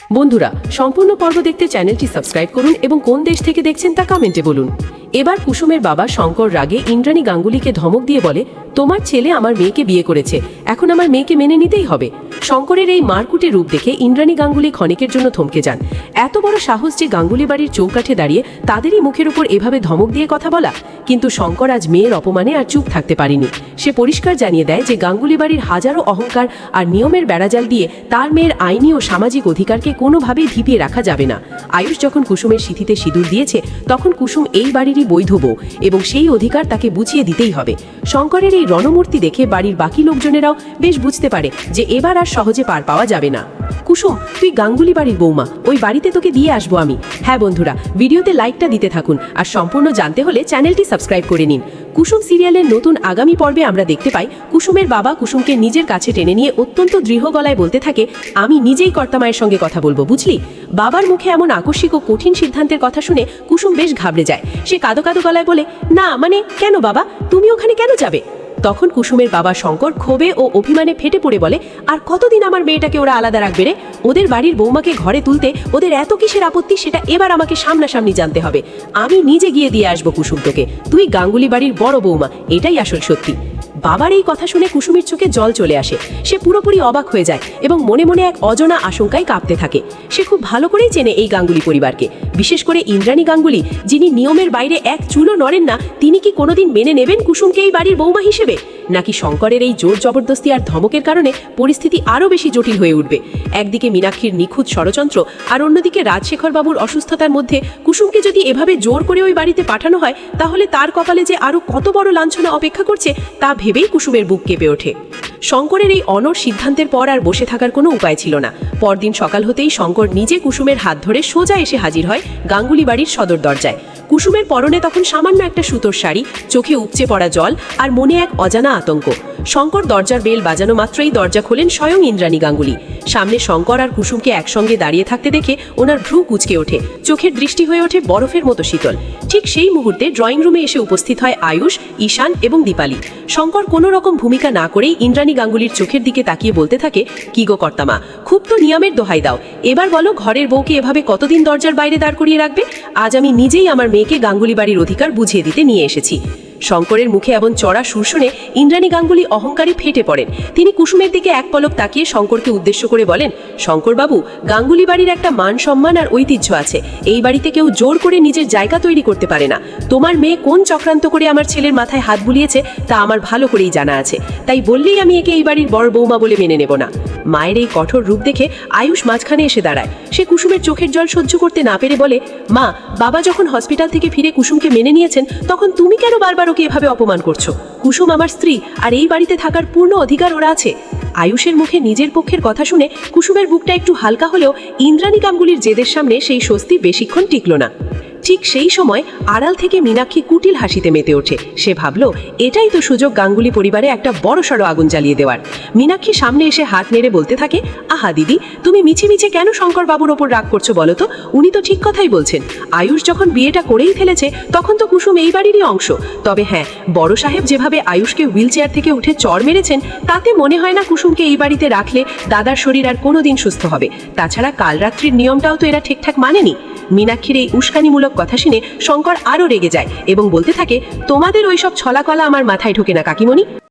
বন্ধুরা, সম্পূর্ণ পর্ব দেখতে চ্যানেলটি সাবস্ক্রাইব করুন এবং কোন দেশ থেকে দেখছেন তা কমেন্টে বলুন। এবার কুসুমের বাবা শঙ্কর রাগে ইন্দ্রাণী গাঙ্গুলিকে ধমক দিয়ে বলে, তোমার ছেলে আমার মেয়েকে বিয়ে করেছে, এখন আমার মেয়েকে মেনে নিতেই হবে। শঙ্করের এই মারকুটে রূপ দেখে ইন্দ্রাণী গাঙ্গুলি ক্ষণিকের জন্য থমকে যান। এত বড় সাহস যে গাঙ্গুলি বাড়ির চৌকাঠে দাঁড়িয়ে তাদেরই মুখের উপর এভাবে ধমক দিয়ে কথা বলা। কিন্তু শঙ্কর আজ মেয়ের অপমানে আর চুপ থাকতে পারেনি। সে পরিষ্কার জানিয়ে দেয় যে গাঙ্গুলি বাড়ির হাজারো অহংকার আর নিয়মের বেড়াজাল দিয়ে তার মেয়ের আইনি ও সামাজিক অধিকারকে কোনোভাবেই ধিপিয়ে রাখা যাবে না। আয়ুষ যখন কুসুমের সিঁথিতে সিঁদুর দিয়েছে, তখন কুসুম এই বাড়িরই বৈধ বউ এবং সেই অধিকার তাকে বুঝিয়ে দিতেই হবে। শঙ্করের এই রণমূর্তি দেখে বাড়ির বাকি লোকজনেরাও বেশ বুঝতে পারে যে এবার আর সহজে পার পাওয়া যাবে না। কুসুম, তুই গাঙ্গুলি বাড়ির বৌমা, ওই বাড়িতে তোকে দিয়ে আসবো আমি। হ্যাঁ বন্ধুরা, ভিডিওতে লাইকটা দিতে থাকুন আর সম্পূর্ণ জানতে হলে চ্যানেলটি সাবস্ক্রাইব করে নিন। কুসুম সিরিয়ালের নতুন আগামী পর্বে আমরা দেখতে পাই কুসুমের বাবা কুসুমকে নিজের কাছে টেনে নিয়ে অত্যন্ত দৃঢ় গলায় বলতে থাকে, আমি নিজেই কর্তামায়ের সঙ্গে কথা বলবো, বুঝলি? বাবার মুখে এমন আকস্মিক ও কঠিন সিদ্ধান্তের কথা শুনে কুসুম বেশ ঘাবড়ে যায়। সে কাঁদো কাঁদো গলায় বলে, না মানে কেন বাবা, তুমি ওখানে কেন যাবে? তখন কুসুমের বাবা শঙ্কর ক্ষোভে ও অভিমানে ফেটে পড়ে বলে, আর কতদিন আমার মেয়েটাকে ওরা আলাদা রাখবে রে? ওদের বাড়ির বৌমাকে ঘরে তুলতে ওদের এত কিসের আপত্তি, সেটা এবার আমাকে সামনাসামনি জানতে হবে। আমি নিজে গিয়ে দিয়ে আসবো কুসুম তোকে, তুই গাঙ্গুলি বাড়ির বড় বৌমা, এটাই আসল সত্যি। বাবার এই কথা শুনে কুসুমের চোখে জল চলে আসে। সে পুরোপুরি অবাক হয়ে যায় এবং মনে মনে এক অজানা আশঙ্কায় কাঁপতে থাকে। সে খুব ভালো করেই চেনে এই গাঙ্গুলি পরিবারকে, বিশেষ করে ইন্দ্রাণী গাঙ্গুলি, যিনি নিয়মের বাইরে এক চুলও নড়েন না। তিনি কি কোনোদিন মেনে নেবেন কুসুমকে এই বাড়ির বৌমা হিসেবে? নাকি শঙ্করের এই জোর জবরদস্তি আর ধমকের কারণে পরিস্থিতি আরও বেশি জটিল হয়ে উঠবে? একদিকে মীনাক্ষীর নিখুঁত ষড়যন্ত্র আর অন্যদিকে রাজশেখর বাবুর অসুস্থতার মধ্যে কুসুমকে যদি এভাবে জোর করে ওই বাড়িতে পাঠানো হয়, তাহলে তার কপালে যে আরও কত বড় লাঞ্ছনা অপেক্ষা করছে তা ভেবেই কুসুমের বুক কেঁপে ওঠে। শঙ্করের এই অনড় সিদ্ধান্তের পর আর বসে থাকার কোনো উপায় ছিল না। পরদিন সকাল হতেই শঙ্কর নিজে কুসুমের হাত ধরে সোজা এসে হাজির হয় গাঙ্গুলি বাড়ির সদর দরজায়। কুসুমের পরনে তখন সামান্য একটা সুতোর শাড়ি, চোখে উপচে পড়া জল আর মনে এক অজানা আতঙ্ক। শঙ্কর দরজার বেল বাজানো মাত্রই দরজা খোলেন স্বয়ং ইন্দ্রাণী গাঙ্গুলি। সামনে শঙ্কর আর কুসুমকে একসঙ্গে দাঁড়িয়ে থাকতে দেখে ওনার ভ্রু কুঁচকে ওঠে, চোখের দৃষ্টি হয়ে ওঠে বরফের মতো শীতল। ঠিক সেই মুহূর্তে ড্রয়িং রুমে এসে উপস্থিত হয় আয়ুষ, ঈশান এবং দীপালি। শঙ্কর কোনো রকম ভূমিকা না করেই ইন্দ্রাণী গাঙ্গুলির চোখের দিকে তাকিয়ে বলতে থাকে, কি গো কর্তামা, খুব তো নিয়মের দোহাই দাও, এবার বলো ঘরের বউকে এভাবে কতদিন দরজার বাইরে দাঁড় করিয়ে রাখবে? আজ আমি নিজেই আমার মেয়েকে গাঙ্গুলি বাড়ির অধিকার বুঝিয়ে দিতে নিয়ে এসেছি। শঙ্করের মুখে এমন চড়া সুর শুনে ইন্দ্রাণী গাঙ্গুলি অহংকারী ফেটে পড়েন। তিনি কুসুমের দিকে এক পলক তাকিয়ে শঙ্করকে উদ্দেশ্য করে বলেন, শঙ্কর বাবু, গাঙ্গুলি বাড়ির একটা মান সম্মান আর ঐতিহ্য আছে। এই বাড়িতে কেউ জোর করে নিজের জায়গা তৈরি করতে পারে না। তোমার মেয়ে কোন চক্রান্ত করে আমার ছেলের মাথায় হাত বুলিয়েছে তা আমার ভালো করেই জানা আছে, তাই বললেই আমি একে এই বাড়ির বড় বৌমা বলে মেনে নেব না। মায়ের এই কঠোর রূপ দেখে আয়ুষ মাঝখানে এসে দাঁড়ায়। সে কুসুমের চোখের জল সহ্য করতে না পেরে বলে, মা, বাবা যখন হসপিটাল থেকে ফিরে কুসুমকে মেনে নিয়েছেন, তখন তুমি কেন বারবার ওকে এভাবে অপমান করছো? কুসুম আমার স্ত্রী আর এই বাড়িতে থাকার পূর্ণ অধিকার ওরা আছে। আয়ুষের মুখে নিজের পক্ষের কথা শুনে কুসুমের বুকটা একটু হালকা হলেও ইন্দ্রাণী গাঙ্গুলির জেদের সামনে সেই স্বস্তি বেশিক্ষণ টিকল না। ঠিক সেই সময় আড়াল থেকে মীনাক্ষী কুটিল হাসিতে মেতে ওঠে। সে ভাবল, এটাই তো সুযোগ গাঙ্গুলি পরিবারে একটা বড়সড় আগুন জ্বালিয়ে দেওয়ার। মীনাক্ষী সামনে এসে হাত নেড়ে বলতে থাকে, আহা দিদি, তুমি মিছে মিছে কেন শঙ্কর বাবুর ওপর রাগ করছো বলো তো? উনি তো ঠিক কথাই বলছেন। আয়ুষ যখন বিয়েটা করেই ফেলেছে, তখন তো কুসুম এই বাড়িরই অংশ। তবে হ্যাঁ, বড় সাহেব যেভাবে আয়ুষকে হুইল চেয়ার থেকে উঠে চড় মেরেছেন, তাতে মনে হয় না কুসুমকে এই বাড়িতে রাখলে দাদার শরীর আর কোনোদিন সুস্থ হবে। তাছাড়া কাল রাত্রির নিয়মটাও তো এরা ঠিকঠাক মানেনি। মীনাক্ষীর এই উস্কানিমূলক কথা শুনে শঙ্কর আরও রেগে যায় এবং বলতে থাকে, তোমাদের ওইসব ছলাকলা আমার মাথায় ঢোকে না কাকিমণি।